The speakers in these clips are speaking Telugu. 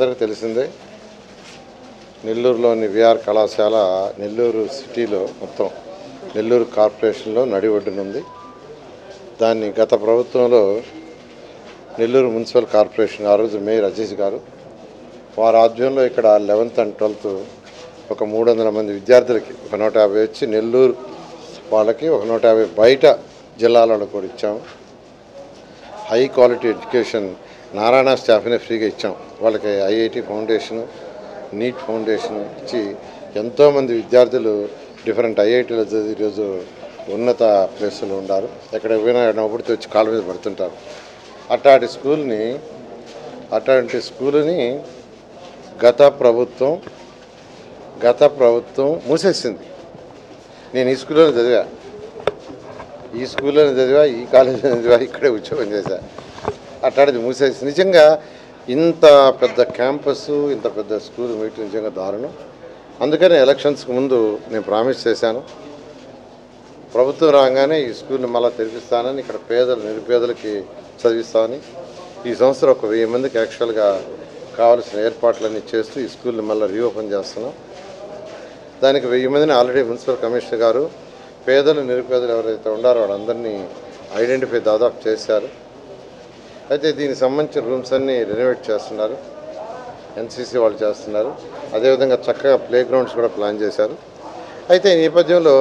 అందరికీ తెలిసిందే, నెల్లూరులోని విఆర్ కళాశాల నెల్లూరు సిటీలో మొత్తం నెల్లూరు కార్పొరేషన్లో నడి ఒడ్డునుంది. దాన్ని గత ప్రభుత్వంలో నెల్లూరు మున్సిపల్ కార్పొరేషన్ ఆ రోజు మేయర్ అజీజ్ గారు వారి ఆధ్వర్యంలో ఇక్కడ 11th and 12th ఒక 300 మంది విద్యార్థులకి ఒక 150 వచ్చి నెల్లూరు వాళ్ళకి ఒక 150 బయట జిల్లాలలో కూడా ఇచ్చాము. హై క్వాలిటీ ఎడ్యుకేషన్ నారాయణ స్టాఫ్ని ఫ్రీగా ఇచ్చాం. వాళ్ళకి ఐఐటి ఫౌండేషన్, నీట్ ఫౌండేషన్ ఇచ్చి ఎంతోమంది విద్యార్థులు డిఫరెంట్ ఐఐటీలో చదివి ఈరోజు ఉన్నత ప్లేసులు ఉన్నారు. ఎక్కడికి పోయినా నవ్వుడితో వచ్చి కాళ్ళ మీద పడుతుంటారు. అట్లాంటి స్కూల్ని గత ప్రభుత్వం మూసేసింది. నేను ఈ స్కూల్లోనే చదివా, ఈ కాలేజీలో చదివా, ఇక్కడే ఉద్యోగం చేశా. అట్లాంటిది మూసేసి నిజంగా ఇంత పెద్ద క్యాంపస్, ఇంత పెద్ద స్కూల్ మీటింగ్ నిజంగా దారుణం. అందుకనే ఎలక్షన్స్కి ముందు నేను ప్రామిస్ చేశాను, ప్రభుత్వం రాగానే ఈ స్కూల్ని మళ్ళీ తెరిపిస్తానని, ఇక్కడ నిరుపేదలకి చదివిస్తామని. ఈ సంవత్సరం ఒక 1000 మందికి యాక్చువల్గా కావాల్సిన ఏర్పాట్లన్నీ చేస్తూ ఈ స్కూల్ని మళ్ళీ రీఓపెన్ చేస్తున్నాం. దానికి 1000 మందిని ఆల్రెడీ మున్సిపల్ కమిషనర్ గారు పేదలు నిరుపేదలు ఎవరైతే ఉన్నారో వాళ్ళందరినీ ఐడెంటిఫై దాదాపు చేశారు. అయితే దీనికి సంబంధించిన రూమ్స్ అన్నీ రెనోవేట్ చేస్తున్నారు, ఎన్సీసీ వాళ్ళు చేస్తున్నారు. అదేవిధంగా చక్కగా ప్లే గ్రౌండ్స్ కూడా ప్లాన్ చేశారు. అయితే ఈ నేపథ్యంలో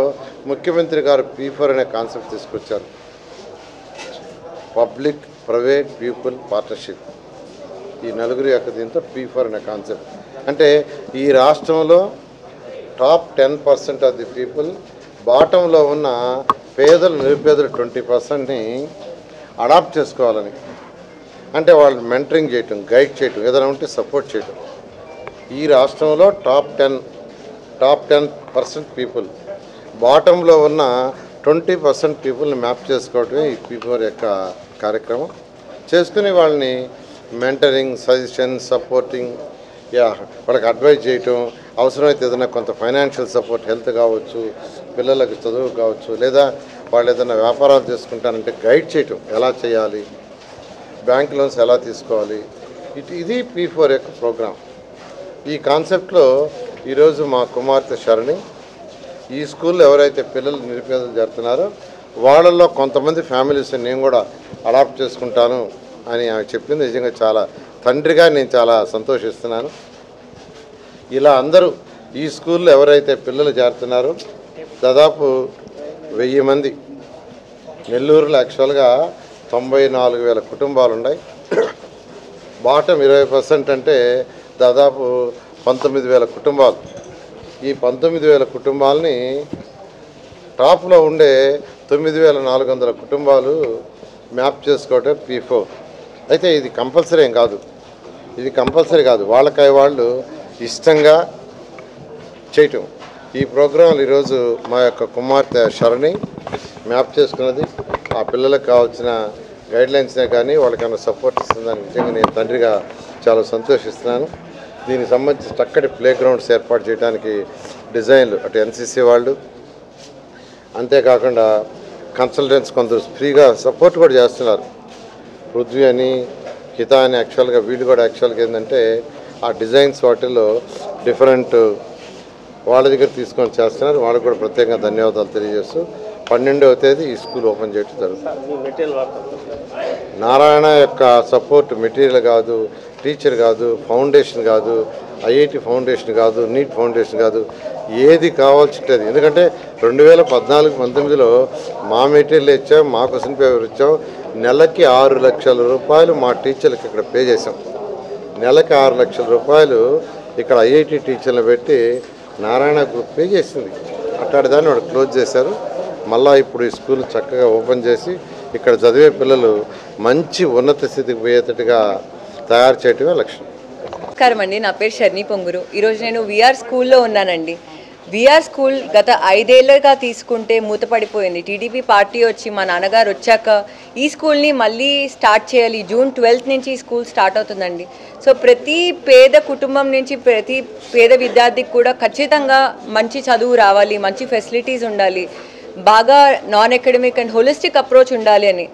ముఖ్యమంత్రి గారు P4 అనే కాన్సెప్ట్ తీసుకొచ్చారు, పబ్లిక్ ప్రైవేట్ పీపుల్ పార్ట్నర్షిప్. ఈ నలుగురి యొక్క దీంతో P4 అనే కాన్సెప్ట్ అంటే ఈ రాష్ట్రంలో టాప్ 10% ఆఫ్ ది పీపుల్, బాటంలో ఉన్న పేదలు నిరుపేదలు 20%ని అడాప్ట్ చేసుకోవాలని, అంటే వాళ్ళు మెంటరింగ్ చేయటం, గైడ్ చేయటం, ఏదైనా ఉంటే సపోర్ట్ చేయటం. ఈ రాష్ట్రంలో టాప్ 10% పీపుల్, బాటంలో ఉన్న 20% పీపుల్ని మ్యాప్ చేసుకోవటమే ఈ P4 యొక్క కార్యక్రమం. చేసుకుని వాళ్ళని మెంటరింగ్, సజెషన్, సపోర్టింగ్, వాళ్ళకి అడ్వైజ్ చేయటం, అవసరమైతే ఏదైనా కొంత ఫైనాన్షియల్ సపోర్ట్, హెల్త్ కావచ్చు, పిల్లలకు చదువు కావచ్చు, లేదా వాళ్ళు ఏదైనా వ్యాపారాలు చేసుకుంటారంటే గైడ్ చేయటం, ఎలా చేయాలి, బ్యాంక్ లోన్స్ ఎలా తీసుకోవాలి, ఇది P4 యొక్క ప్రోగ్రాం. ఈ కాన్సెప్ట్లో ఈరోజు మా కుమార్తె శరణి ఈ స్కూల్లో ఎవరైతే పిల్లలు నిరుపేదలు జరుగుతున్నారో వాళ్ళల్లో కొంతమంది ఫ్యామిలీస్ నేను కూడా అడాప్ట్ చేసుకుంటాను అని ఆమె చెప్పింది. నిజంగా చాలా తండ్రిగా నేను చాలా సంతోషిస్తున్నాను. ఇలా అందరూ ఈ స్కూల్లో ఎవరైతే పిల్లలు చేరుతున్నారో దాదాపు 1000 మంది. నెల్లూరులో యాక్చువల్గా 94,000 కుటుంబాలు ఉన్నాయి. బాటం 20% అంటే దాదాపు 19,000 కుటుంబాలు. ఈ 19,000 కుటుంబాలని టాప్లో ఉండే 9,400 కుటుంబాలు మ్యాప్ చేసుకోవటం P4. అయితే ఇది కంపల్సరీ ఏం కాదు, వాళ్ళకై వాళ్ళు ఇష్టంగా చేయటం. ఈ ప్రోగ్రాంలు ఈరోజు మా యొక్క కుమార్తె శరణి మ్యాప్ చేసుకున్నది. ఆ పిల్లలకు కావాల్సిన గైడ్లైన్స్నే కానీ వాళ్ళకైనా సపోర్ట్ ఇస్తుందని నిజంగా నేను తండ్రిగా చాలా సంతోషిస్తున్నాను. దీనికి సంబంధించి చక్కటి ప్లే గ్రౌండ్స్ ఏర్పాటు చేయడానికి డిజైన్లు అటు ఎన్సీసీ వాళ్ళు, అంతేకాకుండా కన్సల్టెంట్స్ కొందరు ఫ్రీగా సపోర్ట్ కూడా చేస్తున్నారు. పృథ్వీ అని, హిత అని, యాక్చువల్గా వీళ్ళు కూడా యాక్చువల్గా ఏంటంటే ఆ డిజైన్స్ వాటిల్లో డిఫరెంట్ వాళ్ళ దగ్గర తీసుకొని చేస్తున్నారు. వాళ్ళకి కూడా ప్రత్యేకంగా ధన్యవాదాలు తెలియజేస్తూ 12వ తేదీ ఈ స్కూల్ ఓపెన్ చేయడం జరుగుతుంది. నారాయణ యొక్క సపోర్ట్ మెటీరియల్ కాదు, టీచర్ కాదు, ఫౌండేషన్ కాదు, ఐఐటి ఫౌండేషన్ కాదు, నీట్ ఫౌండేషన్ కాదు, ఏది కావాల్సింది. ఎందుకంటే 2014-19లో మా మెటీరియల్ ఇచ్చాం, మా క్వశ్చన్ పేపర్ ఇచ్చాం. నెలకి 6 లక్షల రూపాయలు మా టీచర్లకు ఇక్కడ పే చేసాం. నెలకి 6 లక్షల రూపాయలు ఇక్కడ ఐఐటి టీచర్లు పెట్టి నారాయణ గ్రూప్ పే చేసింది. అట్లాంటి దాన్ని వాడు క్లోజ్ చేశారు. మళ్ళీ ఇప్పుడు ఈ స్కూల్ చక్కగా ఓపెన్ చేసి ఇక్కడ చదివే పిల్లలు మంచి ఉన్నత స్థితికి పోయేటట్టుగా తయారు చేయటమే లక్ష్యం. నమస్కారం అండి, నా పేరు షర్ని పొంగురు. ఈరోజు నేను విఆర్ స్కూల్లో ఉన్నానండి. విఆర్ స్కూల్ గత 5 ఏళ్ళుగా తీసుకుంటే మూతపడిపోయింది. టీడీపీ పార్టీ వచ్చి మా నాన్నగారు వచ్చాక ఈ స్కూల్ని మళ్ళీ స్టార్ట్ చేయాలి. June 12th నుంచి ఈ స్కూల్ స్టార్ట్ అవుతుందండి. సో ప్రతి పేద కుటుంబం నుంచి ప్రతి పేద విద్యార్థికి కూడా ఖచ్చితంగా మంచి చదువు రావాలి, మంచి ఫెసిలిటీస్ ఉండాలి, బాగా non academic and holistic approach ఉండాలి అని.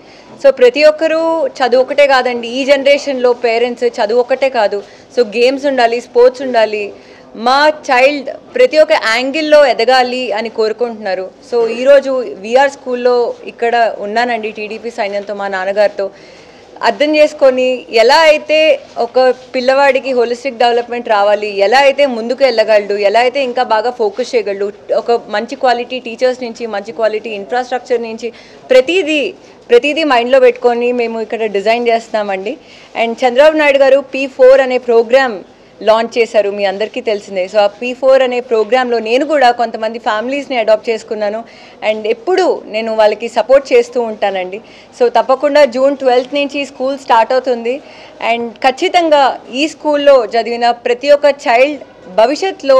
సో ప్రతి ఒక్కరూ చదువు ఒకటే కాదండి, ఈ జనరేషన్లో పేరెంట్స్ చదువు ఒకటే కాదు, సో గేమ్స్ ఉండాలి, స్పోర్ట్స్ ఉండాలి, మా చైల్డ్ ప్రతి ఒక్క యాంగిల్లో ఎదగాలి అని కోరుకుంటున్నారు. సో ఈరోజు విఆర్ స్కూల్లో ఇక్కడ ఉన్నానండి టీడీపీ సైన్యంతో, మా నాన్నగారితో. అర్థం చేసుకొని ఎలా అయితే ఒక పిల్లవాడికి హోలిస్టిక్ డెవలప్మెంట్ రావాలి, ఎలా అయితే ముందుకు వెళ్ళగలడు, ఎలా అయితే ఇంకా బాగా ఫోకస్ చేయగలడు, ఒక మంచి క్వాలిటీ టీచర్స్ నుంచి, మంచి క్వాలిటీ ఇన్ఫ్రాస్ట్రక్చర్ నుంచి ప్రతిదీ మైండ్లో పెట్టుకొని మేము ఇక్కడ డిజైన్ చేస్తున్నామండి. అండ్ చంద్రబాబు నాయుడు గారు P4 అనే ప్రోగ్రామ్ లాంచ్ చేశారు, మీ అందరికీ తెలిసిందే. సో ఆ P4 అనే ప్రోగ్రాంలో నేను కూడా కొంతమంది ఫ్యామిలీస్ని అడాప్ట్ చేసుకున్నాను అండ్ ఎప్పుడు నేను వాళ్ళకి సపోర్ట్ చేస్తూ ఉంటానండి. సో తప్పకుండా June 12th నుంచి స్కూల్ స్టార్ట్ అవుతుంది అండ్ ఖచ్చితంగా ఈ స్కూల్లో చదివిన ప్రతి ఒక్క చైల్డ్ భవిష్యత్తులో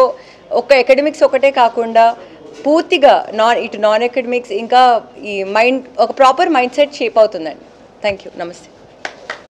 ఒక అకాడమిక్స్ ఒకటే కాకుండా పూర్తిగా నాన్ అకాడమిక్స్ ఇంకా ఈ ఒక ప్రాపర్ మైండ్ సెట్ షేప్ అవుతుందండి. Thank you. నమస్తే.